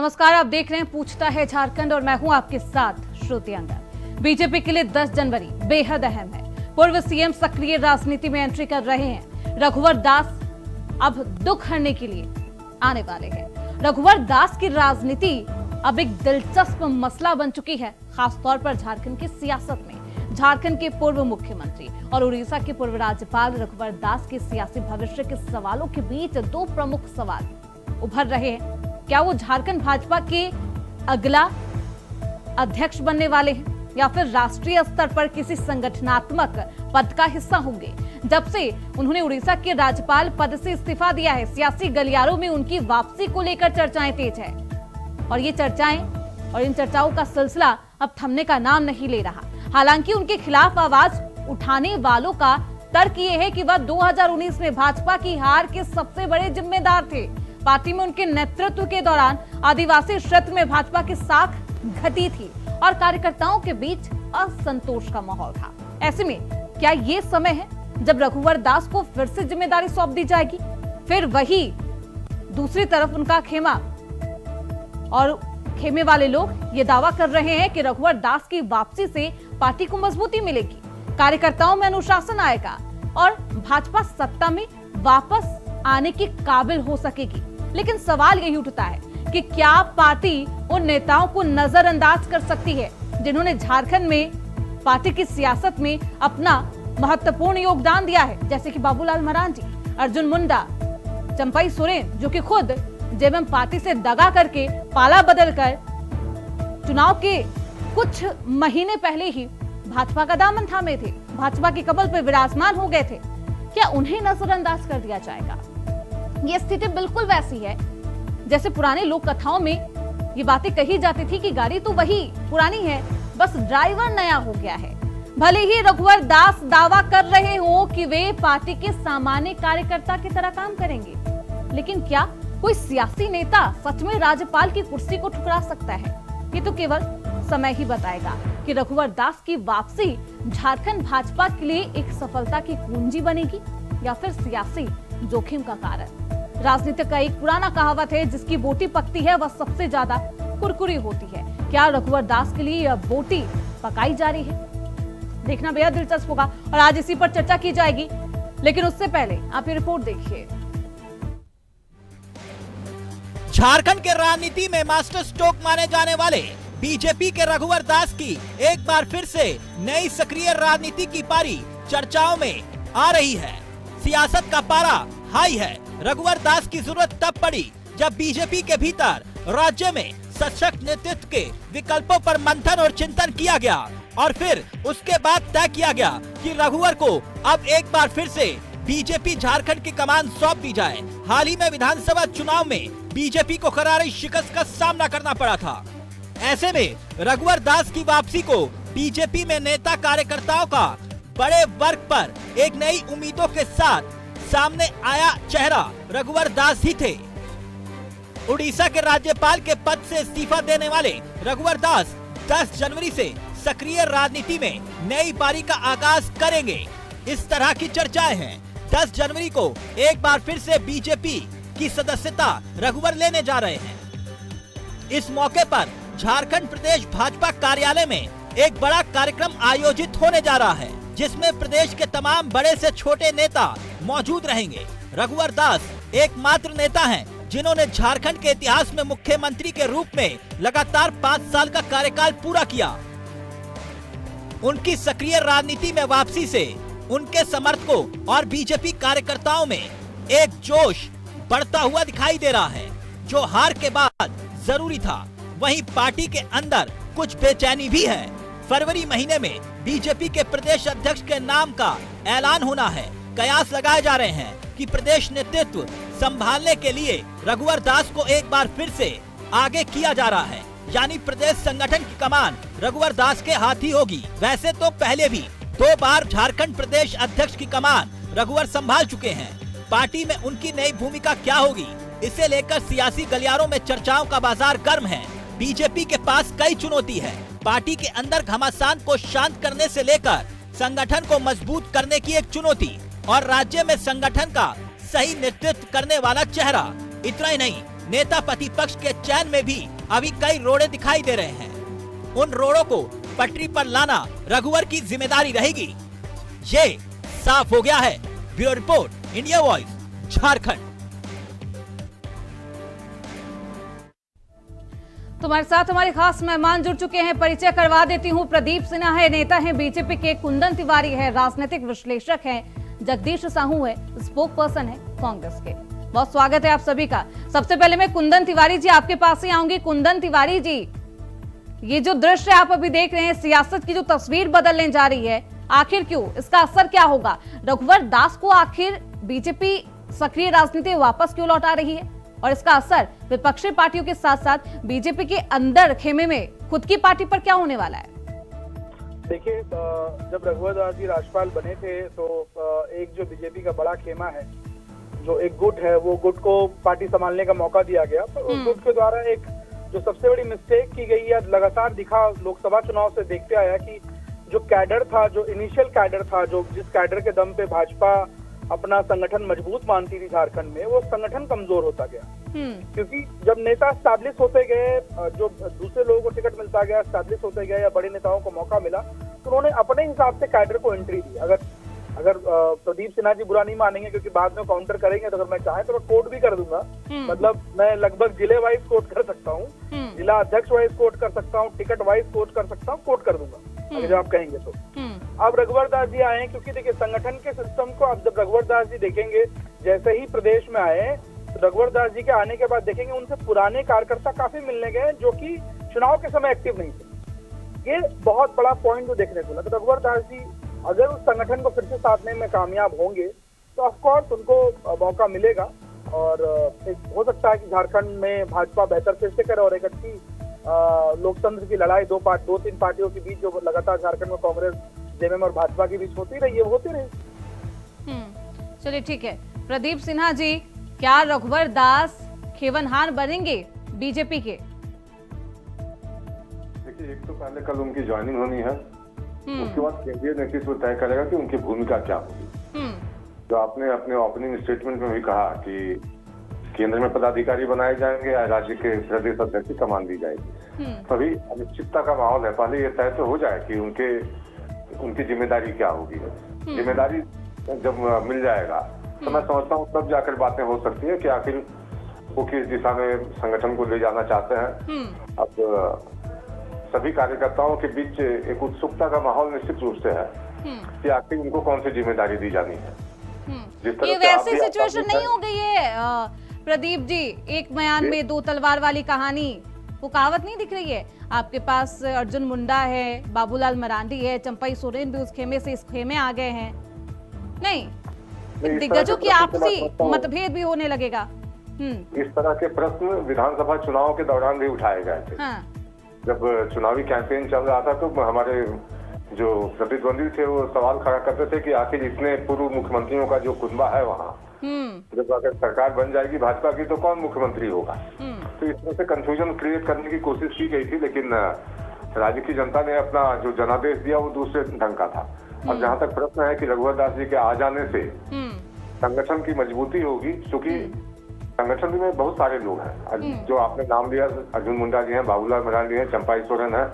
नमस्कार, आप देख रहे हैं पूछता है झारखंड और मैं हूं आपके साथ श्रुति अंगर। बीजेपी के लिए 10 जनवरी बेहद अहम है। पूर्व सीएम सक्रिय राजनीति में एंट्री कर रहे हैं। रघुवर दास अब दुख हरने के लिए आने वाले हैं। रघुवर दास की राजनीति अब एक दिलचस्प मसला बन चुकी है, खासतौर पर झारखंड की सियासत में। झारखंड के पूर्व मुख्यमंत्री और उड़ीसा के पूर्व राज्यपाल रघुवर दास के सियासी भविष्य के सवालों के बीच दो प्रमुख सवाल उभर रहे हैं। क्या वो झारखंड भाजपा के अगला अध्यक्ष बनने वाले हैं या फिर राष्ट्रीय स्तर पर किसी संगठनात्मक पद का हिस्सा होंगे? जब से उन्होंने उड़ीसा के राज्यपाल पद से इस्तीफा दिया है, सियासी गलियारों में उनकी वापसी को लेकर चर्चाएं तेज है और ये चर्चाएं और इन चर्चाओं का सिलसिला अब थमने का नाम नहीं ले रहा। हालांकि उनके खिलाफ आवाज उठाने वालों का तर्क ये है कि वह 2019 में भाजपा की हार के सबसे बड़े जिम्मेदार थे। पार्टी में उनके नेतृत्व के दौरान आदिवासी क्षेत्र में भाजपा की साख घटी थी और कार्यकर्ताओं के बीच असंतोष का माहौल था। ऐसे में क्या ये समय है जब रघुवर दास को फिर से जिम्मेदारी सौंप दी जाएगी? फिर वही दूसरी तरफ उनका खेमा और खेमे वाले लोग ये दावा कर रहे हैं कि रघुवर दास की वापसी से पार्टी को मजबूती मिलेगी, कार्यकर्ताओं में अनुशासन आएगा और भाजपा सत्ता में वापस आने के काबिल हो सकेगी। लेकिन सवाल यही उठता है कि क्या पार्टी उन नेताओं को नजरअंदाज कर सकती है जिन्होंने झारखंड में पार्टी की सियासत में अपना महत्वपूर्ण योगदान दिया है, जैसे कि बाबूलाल मरांडी, अर्जुन मुंडा, चंपई सोरेन, जो कि खुद जेएमएम पार्टी से दगा करके पाला बदलकर चुनाव के कुछ महीने पहले ही भाजपा का दामन थामे थे, भाजपा के कमल पर विराजमान हो गए थे। क्या उन्हें नजरअंदाज कर दिया जाएगा? ये स्थिति बिल्कुल वैसी है जैसे पुराने लोक कथाओं में ये बातें कही जाती थी कि गाड़ी तो वही पुरानी है, बस ड्राइवर नया हो गया है। भले ही रघुवर दास दावा कर रहे हो कि वे पार्टी के सामान्य कार्यकर्ता की तरह काम करेंगे, लेकिन क्या कोई सियासी नेता सच में राज्यपाल की कुर्सी को ठुकरा सकता है? ये तो केवल समय ही बताएगा कि रघुवर दास की वापसी झारखंड भाजपा के लिए एक सफलता की कुंजी बनेगी या फिर सियासी जोखिम का कारण। राजनीति का एक पुराना कहावत है, जिसकी बोटी पकती है वह सबसे ज्यादा कुरकुरी होती है। क्या रघुवर दास के लिए यह बोटी पकाई जा रही है? देखना बेहद दिलचस्प होगा और आज इसी पर चर्चा की जाएगी। लेकिन उससे पहले आप ये रिपोर्ट देखिए। झारखंड के राजनीति में मास्टर स्ट्रोक माने जाने वाले बीजेपी के रघुवर दास की एक बार फिर से नई सक्रिय राजनीति की पारी चर्चाओं में आ रही है। सियासत का पारा हाई है। रघुवर दास की जरूरत तब पड़ी जब बीजेपी के भीतर राज्य में सशक्त नेतृत्व के विकल्पों पर मंथन और चिंतन किया गया और फिर उसके बाद तय किया गया कि रघुवर को अब एक बार फिर से बीजेपी झारखंड की कमान सौंप दी जाए। हाल ही में विधानसभा चुनाव में बीजेपी को करारी शिकस्त का सामना करना पड़ा था। ऐसे में रघुवर दास की वापसी को बीजेपी में नेता कार्यकर्ताओं का बड़े वर्ग पर एक नई उम्मीदों के साथ सामने आया चेहरा रघुवर दास ही थे। उड़ीसा के राज्यपाल के पद से इस्तीफा देने वाले रघुवर दास 10 जनवरी से सक्रिय राजनीति में नई पारी का आगाज करेंगे, इस तरह की चर्चाएं हैं। 10 जनवरी को एक बार फिर से बीजेपी की सदस्यता रघुवर लेने जा रहे हैं। इस मौके पर झारखंड प्रदेश भाजपा कार्यालय में एक बड़ा कार्यक्रम आयोजित होने जा रहा है, जिसमें प्रदेश के तमाम बड़े से छोटे नेता मौजूद रहेंगे। रघुवर दास एकमात्र नेता हैं जिन्होंने झारखंड के इतिहास में मुख्यमंत्री के रूप में लगातार 5 साल का कार्यकाल पूरा किया। उनकी सक्रिय राजनीति में वापसी से उनके समर्थकों और बीजेपी कार्यकर्ताओं में एक जोश बढ़ता हुआ दिखाई दे रहा है, जो हार के बाद जरूरी था। वहीं पार्टी के अंदर कुछ बेचैनी भी है। फरवरी महीने में बीजेपी के प्रदेश अध्यक्ष के नाम का ऐलान होना है। कयास लगाए जा रहे हैं कि प्रदेश नेतृत्व संभालने के लिए रघुवर दास को एक बार फिर से आगे किया जा रहा है, यानी प्रदेश संगठन की कमान रघुवर दास के हाथ ही होगी। वैसे तो पहले भी 2 बार झारखंड प्रदेश अध्यक्ष की कमान रघुवर संभाल चुके हैं। पार्टी में उनकी नई भूमिका क्या होगी, इसे लेकर सियासी गलियारों में चर्चाओं का बाजार गर्म है। बीजेपी के पास कई चुनौती है। पार्टी के अंदर घमासान को शांत करने से लेकर संगठन को मजबूत करने की एक चुनौती और राज्य में संगठन का सही नेतृत्व करने वाला चेहरा। इतना ही नहीं, नेता प्रतिपक्ष के चयन में भी अभी कई रोड़े दिखाई दे रहे हैं। उन रोड़ों को पटरी पर लाना रघुवर की जिम्मेदारी रहेगी, ये साफ हो गया है। Bureau report, India voice, Jharkhand. तुम्हारे साथ हमारे खास मेहमान जुड़ चुके हैं, परिचय करवा देती हूँ। प्रदीप सिन्हा है, नेता है बीजेपी के। कुंदन तिवारी है, राजनीतिक विश्लेषक हैं। जगदीश साहू है, स्पोक पर्सन है कांग्रेस के। बहुत स्वागत है आप सभी का। सबसे पहले मैं कुंदन तिवारी जी आपके पास ही आऊंगी। कुंदन तिवारी जी, ये जो दृश्य आप अभी देख रहे हैं, सियासत की जो तस्वीर बदलने जा रही है, आखिर क्यों? इसका असर क्या होगा? रघुवर दास को आखिर बीजेपी सक्रिय राजनीति वापस क्यों लौटा रही है? और इसका असर विपक्षी पार्टियों के साथ साथ बीजेपी के अंदर खेमे में खुद की पार्टी पर क्या होने वाला है? देखिए, जब रघुवर दास जी राज्यपाल बने थे तो एक जो बीजेपी का बड़ा खेमा है, जो एक गुट है, वो गुट को पार्टी संभालने का मौका दिया गया। तो उस गुट के द्वारा एक जो सबसे बड़ी मिस्टेक की गई है, लगातार दिखा लोकसभा चुनाव से देखते आया कि जो कैडर था, जो इनिशियल कैडर था, जो जिस कैडर के दम पे भाजपा अपना संगठन मजबूत मानती थी झारखंड में, वो संगठन कमजोर होता गया। क्योंकि जब नेता एस्टैब्लिश होते गए, जो दूसरे लोगों को टिकट मिलता गया, एस्टैब्लिश होते गए या बड़े नेताओं को मौका मिला, तो उन्होंने अपने हिसाब से कैडर को एंट्री दी। अगर प्रदीप सिन्हा जी बुरा नहीं मानेंगे, क्योंकि बाद में काउंटर करेंगे, तो अगर मैं चाहे तो मैं कोट भी कर दूंगा। मतलब मैं लगभग जिले वाइज कोट कर सकता हूँ, जिला अध्यक्ष वाइज कोट कर सकता हूँ, टिकट वाइज कोट कर सकता हूँ, कोट कर दूंगा अगर आप कहेंगे तो। अब रघुवर दास जी आए, क्योंकि देखिए संगठन के सिस्टम को अब जब रघुवर दास जी देखेंगे, जैसे ही प्रदेश में आए, तो रघुवर दास जी के आने के बाद देखेंगे उनसे पुराने कार्यकर्ता काफी मिलने गए, जो कि चुनाव के समय एक्टिव नहीं थे। ये बहुत बड़ा पॉइंट जो देखने को मिला। तो रघुवर दास जी अगर उस संगठन को फिर से साधने में कामयाब होंगे, तो ऑफकोर्स उनको मौका मिलेगा और हो सकता है कि झारखंड में भाजपा बेहतर फिर से करे और एक अच्छी लोकतंत्र की लड़ाई दो तीन पार्टियों के बीच जो लगातार झारखंड में कांग्रेस, जेएमएम और भाजपा के बीच होती रही है, वो होती रही। चलिए ठीक है। प्रदीप सिन्हा जी, क्या रघुवर दास खेवनहार बनेंगे बीजेपी के? देखिए, एक तो पहले कल उनकी ज्वाइनिंग होनी है, उसके बाद केंद्रीय नेतृत्व तय करेगा कि उनकी भूमिका क्या होगी। तो आपने अपने ओपनिंग स्टेटमेंट में भी कहा कि केंद्र में पदाधिकारी बनाए जाएंगे या राज्य के प्रदेश अध्यक्ष की कमान दी जाएगी। तभी अनिश्चितता का माहौल है। पहले ये तय तो हो जाए कि उनकी जिम्मेदारी क्या होगी। जिम्मेदारी जब मिल जाएगा तो मैं समझता हूँ तब जाकर बातें हो सकती है कि आखिर वो किस दिशा में संगठन को ले जाना चाहते हैं। अब सभी कार्यकर्ताओं के बीच एक उत्सुकता का माहौल निश्चित रूप से है कि आखिर उनको कौन सी जिम्मेदारी दी जानी है। ये वैसी सिचुएशन नहीं हो गई है प्रदीप जी, एक बयान में दो तलवार वाली कहानी, वो कहावत नहीं दिख रही है? आपके पास अर्जुन मुंडा है, बाबूलाल मरांडी है, चंपई सोरेन भी उस खेमे से इस खेमे आ गए हैं। नहीं, दिग्गजों की आपसी मतभेद भी होने लगेगा। इस तरह के प्रश्न विधानसभा चुनाव के दौरान भी उठाए गए थे। जब चुनावी कैंपेन चल रहा था तो हमारे जो प्रतिद्वंदी थे वो सवाल खड़ा करते थे कि आखिर इतने पूर्व मुख्यमंत्रियों का जो कुनबा है वहाँ, जब अगर सरकार बन जाएगी भाजपा की तो कौन मुख्यमंत्री होगा। तो इस तरह से कंफ्यूजन क्रिएट करने की कोशिश की गई थी, लेकिन राज्य की जनता ने अपना जो जनादेश दिया वो दूसरे ढंग का था। अब जहाँ तक प्रश्न है कि रघुवर दास जी के आ जाने से संगठन की मजबूती होगी, क्योंकि संगठन में बहुत सारे लोग हैं जो आपने नाम लिया, अर्जुन मुंडा जी हैं, बाबूलाल मरांडी हैं, चंपाई सोरेन है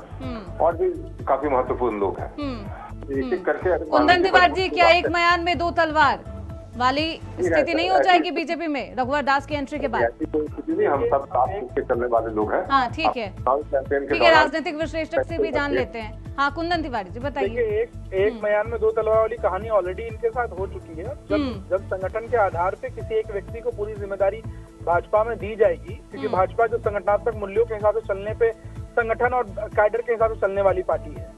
और भी काफी महत्वपूर्ण लोग हैं। एक एक करके कुंदन तिवारी जी, क्या एक बयान में दो तलवार वाली स्थिति नहीं हो जाएगी बीजेपी में रघुवर दास की एंट्री के बाद? हम सब साथ मिलकर चलने वाले लोग हैं। हाँ ठीक है, ठीक है, राजनीतिक विश्लेषक से भी जान लेते हैं। हाँ कुंदन तिवारी जी बताइए। एक बयान में दो तलवार वाली कहानी ऑलरेडी इनके साथ हो चुकी है। जब संगठन के आधार पे किसी एक व्यक्ति को पूरी जिम्मेदारी भाजपा में दी जाएगी, क्योंकि भाजपा जो संगठनात्मक मूल्यों के हिसाब से चलने पे संगठन और कैडर के हिसाब से चलने वाली पार्टी है,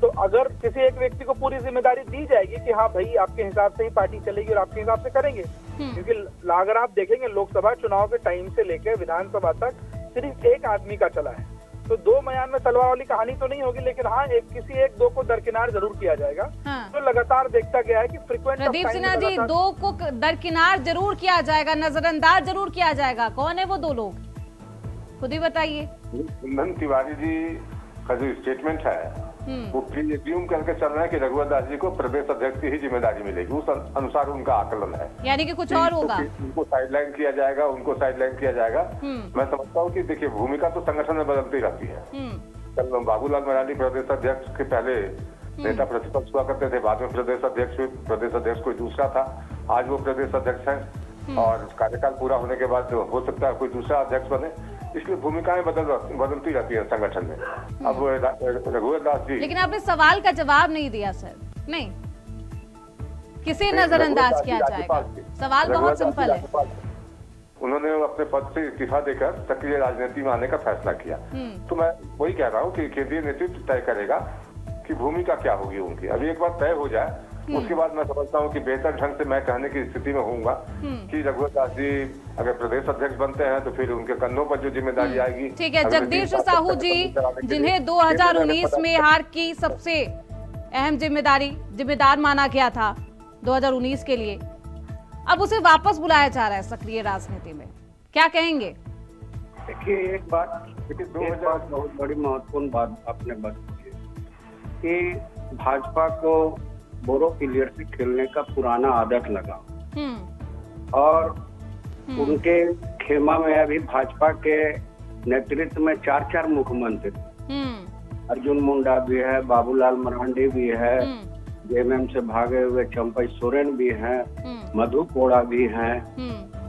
तो अगर किसी एक व्यक्ति को पूरी जिम्मेदारी दी जाएगी कि हाँ भाई आपके हिसाब से ही पार्टी चलेगी और आपके हिसाब से करेंगे, क्योंकि अगर आप देखेंगे लोकसभा चुनाव के टाइम से लेकर विधानसभा तक सिर्फ एक आदमी का चला है, तो दो बयान में तलवार वाली कहानी तो नहीं होगी, लेकिन हाँ किसी एक दो को दरकिनार जरूर किया जाएगा। तो लगातार देखता गया है कि फ्रीक्वेंट प्रदीप सिन्हा जी, दो को दरकिनार जरूर किया जाएगा, नजरअंदाज जरूर किया जाएगा। कौन है वो दो लोग, खुद ही बताइए। कुंदन तिवारी जी का जो स्टेटमेंट है वो प्रीज्यूम करके चल रहे हैं कि रघुवर दास जी को प्रदेश अध्यक्ष की ही जिम्मेदारी मिलेगी, उस अनुसार उनका आकलन है। यानी कि कुछ और होगा, उनको साइडलाइन किया जाएगा, उनको साइडलाइन किया जाएगा। मैं समझता हूँ कि देखिए भूमिका तो संगठन में बदलती रहती है। कल बाबूलाल मरांडी प्रदेश अध्यक्ष के पहले नेता प्रतिपक्ष हुआ करते थे, बाद में प्रदेश अध्यक्ष हुए, प्रदेश अध्यक्ष कोई दूसरा था, आज वो प्रदेश अध्यक्ष हैं और कार्यकाल पूरा होने के बाद हो सकता है कोई दूसरा अध्यक्ष बने, इसलिए भूमिकाएं बदलती रहती है संगठन में। अब रघुवर दास जी, लेकिन आपने सवाल का जवाब नहीं दिया सर। नहीं, किसे नजरअंदाज किया जाएगा? सवाल बहुत सिंपल है। उन्होंने अपने पद से इस्तीफा देकर सक्रिय राजनीति में आने का फैसला किया, तो मैं वही कह रहा हूँ कि केंद्रीय नेतृत्व तय करेगा कि भूमिका क्या होगी उनकी। अभी एक बार तय हो जाए, उसके बाद मैं समझता हूँ कि बेहतर ढंग से मैं कहने की स्थिति में होऊंगा कि रघुवर दास जी अगर प्रदेश अध्यक्ष बनते हैं तो फिर उनके कंधों पर जो जिम्मेदारी आएगी। ठीक है, जगदीश साहू जी, जिन्हें 2019 में हार की सबसे अहम जिम्मेदार माना गया था 2019 के लिए, अब उसे वापस बुलाया जा रहा है सक्रिय राजनीति में, क्या कहेंगे? देखिए एक बात, देखिए 2000 बहुत बड़ी महत्वपूर्ण बात आपने बताई कि भाजपा को बोरो प्लेयर से खेलने का पुराना आदत लगा और उनके खेमा में अभी भाजपा के नेतृत्व में 4 मुख्यमंत्री, अर्जुन मुंडा भी है, बाबूलाल मरांडी भी है, जेएमएम से भागे हुए चंपई सोरेन भी हैं, मधु कोड़ा भी हैं।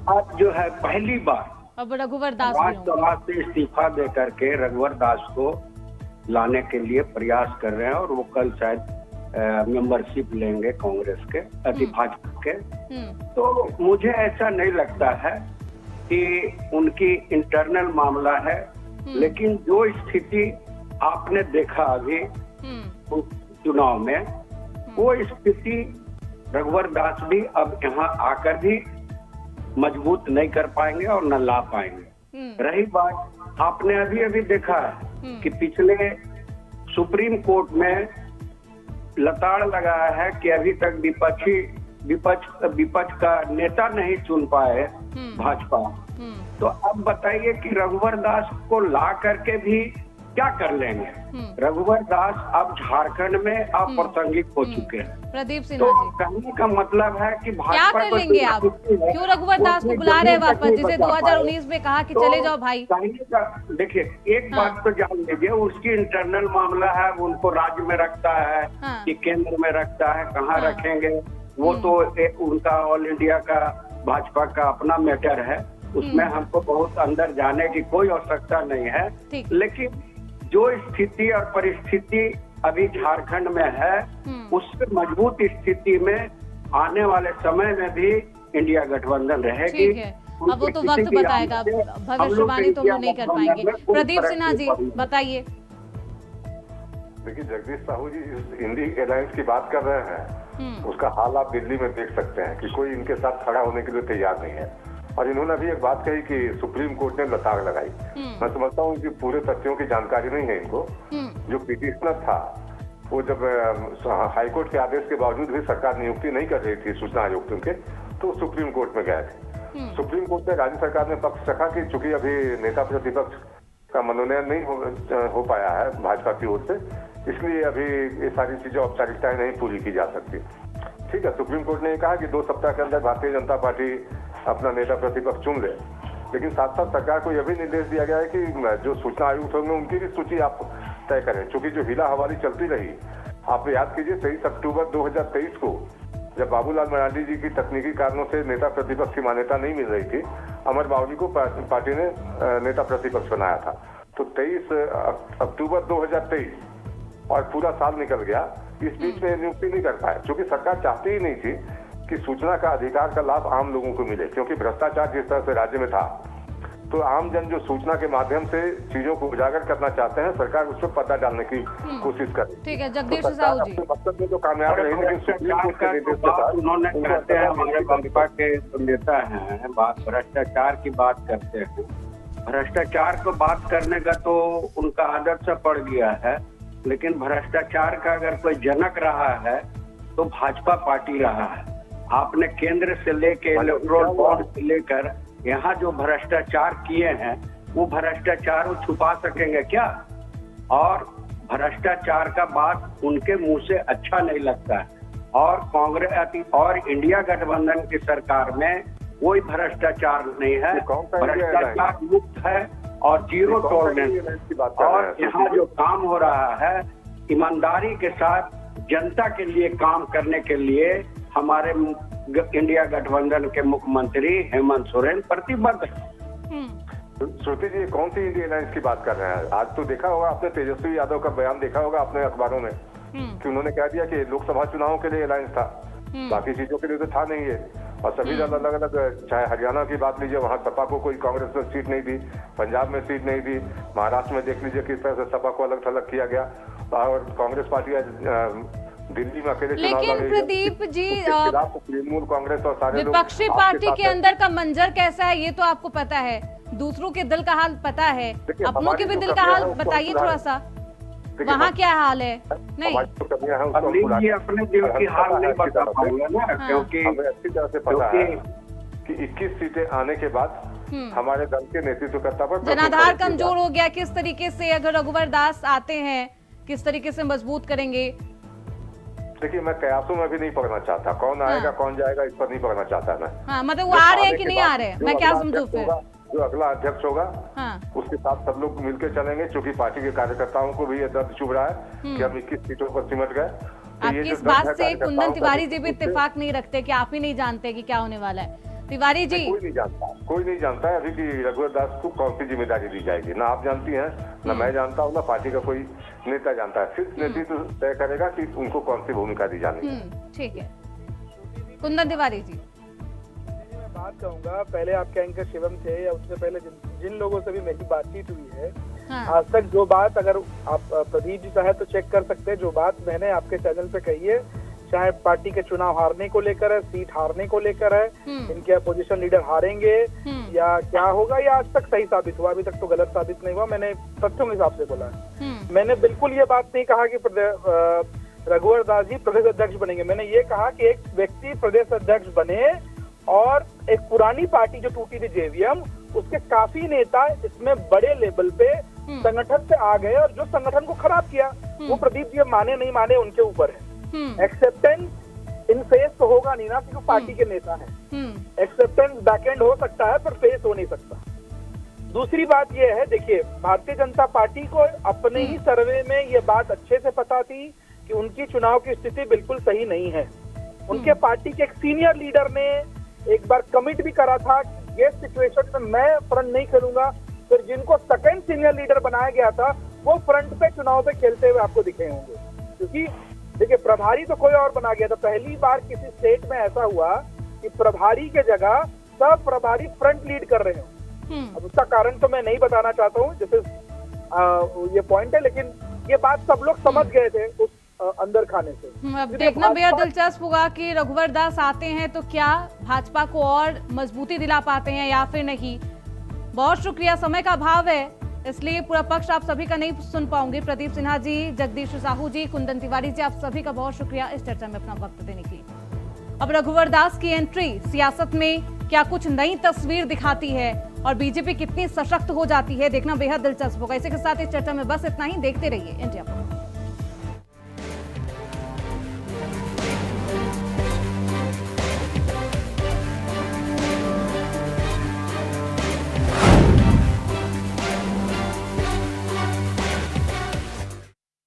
आज जो है पहली बार अब रघुवर दास राज्यसभा से इस्तीफा दे करके रघुवर दास को लाने के लिए प्रयास कर रहे हैं और वो कल शायद मेंबरशिप लेंगे कांग्रेस के, भाजपा के। तो मुझे ऐसा नहीं लगता है कि उनकी इंटरनल मामला है, लेकिन जो स्थिति आपने देखा अभी चुनाव में, वो स्थिति रघुवर दास भी अब यहाँ आकर भी मजबूत नहीं कर पाएंगे और न ला पाएंगे। रही बात, आपने अभी देखा है कि पिछले सुप्रीम कोर्ट में लताड़ लगाया है कि अभी तक विपक्ष का नेता नहीं चुन पाए भाजपा। तो अब बताइए कि रघुवर दास को ला करके भी क्या कर लेंगे? रघुवर दास अब झारखंड में अप्रासंगिक हो चुके हैं। प्रदीप सिन्हा जी, तो कहने का मतलब है कि क्या भाजपा कर लेंगे आप? क्यों रघुवर दास को बुला रहे हैं वापस, जिसे 2019 में कहा कि चले जाओ भाई? देखिए एक बात तो जान लीजिए, उसकी इंटरनल मामला है, उनको राज्य में रखता है कि केंद्र में रखता है, कहाँ रखेंगे वो तो उनका ऑल इंडिया का भाजपा का अपना मैटर है, उसमें हमको बहुत अंदर जाने की कोई आवश्यकता नहीं है। लेकिन जो स्थिति और परिस्थिति अभी झारखंड में है, उससे मजबूत स्थिति में आने वाले समय में भी इंडिया गठबंधन रहेगी। अब वो तो वक्त बताएगा, भविष्यवाणी तो हम लोग नहीं कर पाएंगे। प्रदीप सिन्हा जी बताइए। देखिए जगदीश साहू जी इंडी अलायंस की बात कर रहे हैं, उसका हाल आप दिल्ली में देख सकते हैं कि कोई इनके साथ खड़ा होने के लिए तैयार नहीं है। और इन्होंने अभी एक बात कही कि सुप्रीम कोर्ट ने लताड़ लगाई। मैं समझता हूँ कि पूरे तथ्यों की जानकारी नहीं है इनको। जो पिटिशनर था वो जब हाईकोर्ट के आदेश के बावजूद भी सरकार नियुक्ति नहीं कर रही थी सूचना आयुक्त के, तो सुप्रीम कोर्ट में गए थे। सुप्रीम कोर्ट में राज्य सरकार ने पक्ष रखा कि चूंकि अभी नेता प्रतिपक्ष का मनोनयन नहीं हो पाया है भाजपा की ओर से, इसलिए अभी ये सारी चीजें औपचारिकताएं नहीं पूरी की जा सकती। ठीक है, सुप्रीम कोर्ट ने कहा कि 2 सप्ताह के अंदर भारतीय जनता पार्टी अपना नेता प्रतिपक्ष चुन ले, लेकिन साथ साथ सरकार को यह भी निर्देश दिया गया है कि जो सूचना आयुक्त होंगे उनकी भी सूची आप तय करें। चूंकि जो हिला हवाली चलती रही, आप याद कीजिए 23 अक्टूबर 2023 को जब बाबूलाल मरांडी जी की तकनीकी कारणों से नेता प्रतिपक्ष की मान्यता नहीं मिल रही थी, अमर बावली को पार्टी ने नेता प्रतिपक्ष बनाया था। तो 23 अक्टूबर 2023 और पूरा साल निकल गया, इस बीच में नियुक्ति नहीं कर पाए, क्योंकि सरकार चाहती ही नहीं थी कि सूचना का अधिकार का लाभ आम लोगों को मिले। क्योंकि भ्रष्टाचार जिस तरह से राज्य में था, तो आम जन जो सूचना के माध्यम से चीजों को उजागर करना चाहते हैं, सरकार उस पर पर्दा डालने की कोशिश करे। ठीक है जगदीश साहू जी, मकसद में तो कामयाब नहीं, लेकिन सुप्रीम कोर्ट के निर्देश के साथ उन्होंने कहते हैं, हमारे भाजपा के नेता हैं, बात भ्रष्टाचार की बात करते हैं। भ्रष्टाचार को बात करने का तो उनका आदत से पड़ गया है, लेकिन भ्रष्टाचार का अगर कोई जनक रहा है तो भाजपा पार्टी रहा है। आपने केंद्र से लेके इलेक्ट्रोल बॉन्ड से लेकर यहाँ जो भ्रष्टाचार किए हैं, वो भ्रष्टाचार वो छुपा सकेंगे क्या? और भ्रष्टाचार का बात उनके मुंह से अच्छा नहीं लगता है। और कांग्रेस और इंडिया गठबंधन की सरकार में कोई भ्रष्टाचार नहीं है, भ्रष्टाचार मुक्त है और जीरो टॉलरेंस। और यहाँ जो काम हो रहा है ईमानदारी के साथ जनता के लिए काम करने के लिए हमारे इंडिया गठबंधन के मुख्यमंत्री हेमंत सोरेन प्रतिबद्ध है। श्रुति जी, कौन सी इंडिया अलायंस की बात कर रहे हैं? आज तो देखा होगा आपने, तेजस्वी यादव का बयान देखा होगा आपने अखबारों में कि उन्होंने कह दिया कि लोकसभा चुनाव के लिए अलायंस था, बाकी चीजों के लिए तो था नहीं है। और सभी दल अलग अलग, चाहे हरियाणा की बात लीजिए, वहाँ सपा को कोई कांग्रेस में सीट नहीं दी, पंजाब में सीट नहीं दी, महाराष्ट्र में देख लीजिए किस तरह से सपा को अलग थलग किया गया। और कांग्रेस पार्टी दिल्ली में अकेले चुनाव लेकिन प्रदीप जी तृणमूल कांग्रेस और सारे विपक्षी पार्टी के अंदर का मंजर कैसा है ये तो आपको पता है, दूसरों के दिल का हाल पता है, अपनों के भी दिल का हाल बताइए थोड़ा सा, वहाँ क्या हाल है? नहीं, अपने दिल की हाल नहीं बता पाएंगे ना, क्योंकि हमें अच्छी तरह से पता है कि 21 सीटें आने के बाद हमारे दल के नेतृत्वकर्ता पर जनाधार कमजोर हो गया। किस तरीके से अगर रघुवर दास आते हैं, किस तरीके से मजबूत करेंगे? देखिए, मैं कयासों में भी नहीं पढ़ना चाहता, कौन आएगा कौन जाएगा इस पर नहीं पढ़ना चाहता मैं। हाँ, मतलब वो आ रहे हैं कि नहीं आ रहे, मैं क्या समझूं फिर? जो अगला अध्यक्ष होगा उसके साथ सब लोग मिलकर चलेंगे, क्योंकि पार्टी के कार्यकर्ताओं को भी ये दर्द चुभ रहा है कि हम 21 सीटों पर सिमट गए। आपकी इस बात से कुंदन तिवारी जी भी इत्तेफाक नहीं रखते कि आप ही नहीं जानते कि क्या होने वाला है? तिवारी जी, कोई नहीं जानता है अभी कि रघुवर दास को कौन सी जिम्मेदारी दी जाएगी। ना आप जानती हैं, ना मैं जानता हूँ, ना पार्टी का कोई नेता जानता है। सिर्फ नेतृत्व तय करेगा कि उनको कौन सी भूमिका दी जानी है। ठीक है, कुंदन तिवारी जी। मैं बात कहूँगा, पहले आपके एंकर शिवम थे या उससे पहले जिन लोगों से भी मेरी बातचीत हुई है, आज तक जो बात, अगर आप प्रदीप जी चाहे तो चेक कर सकते हैं, जो बात मैंने आपके चैनल पे कही है, चाहे पार्टी के चुनाव हारने को लेकर है, सीट हारने को लेकर है, इनके अपोजिशन लीडर हारेंगे या क्या होगा, या आज तक सही साबित हुआ? अभी तक तो गलत साबित नहीं हुआ, मैंने तथ्यों के हिसाब से बोला है। मैंने बिल्कुल ये बात नहीं कहा कि रघुवर दास जी प्रदेश अध्यक्ष बनेंगे। मैंने ये कहा कि एक व्यक्ति प्रदेश अध्यक्ष बने और एक पुरानी पार्टी जो टूटी थी जेवीएम, उसके काफी नेता इसमें बड़े लेवल पे संगठन से आ गए और जो संगठन को खराब किया, वो प्रदीप जी माने नहीं माने उनके ऊपर है। एक्सेप्टेंस इन फेस तो होगा नहीं ना, क्योंकि पार्टी के नेता हैं। एक्सेप्टेंस बैकएंड हो सकता है पर फेस हो नहीं सकता। दूसरी बात ये है, देखिए, भारतीय जनता पार्टी को अपने ही सर्वे में ये बात अच्छे से पता थी कि उनकी चुनाव की स्थिति बिल्कुल सही नहीं है। उनके पार्टी के एक सीनियर लीडर ने एक बार कमिट भी करा था कि ये सिचुएशन में मैं फ्रंट नहीं खेलूंगा। फिर जिनको सेकंड सीनियर लीडर बनाया गया था वो फ्रंट पे चुनाव पे खेलते हुए आपको दिखे होंगे, क्योंकि देखिए प्रभारी तो कोई और बना गया था। पहली बार किसी स्टेट में ऐसा हुआ कि प्रभारी के जगह सब प्रभारी फ्रंट लीड कर रहे हो। अब उसका कारण तो मैं नहीं बताना चाहता हूँ, जैसे ये पॉइंट है, लेकिन ये बात सब लोग समझ गए थे उस अंदर खाने से। अब देखना बेहद दिलचस्प होगा कि रघुवर दास आते हैं तो क्या भाजपा को और मजबूती दिला पाते हैं या फिर नहीं। बहुत शुक्रिया, समय का अभाव है इसलिए पूरा पक्ष आप सभी का नहीं सुन पाऊंगी। प्रदीप सिन्हा जी, जगदीश साहू जी, कुंदन तिवारी जी, आप सभी का बहुत शुक्रिया इस चर्चा में अपना वक्त देने के लिए। अब रघुवर दास की एंट्री सियासत में क्या कुछ नई तस्वीर दिखाती है और बीजेपी कितनी सशक्त हो जाती है, देखना बेहद दिलचस्प होगा। इसी के साथ इस चर्चा में बस इतना ही। देखते रहिए इंडिया पोस्ट।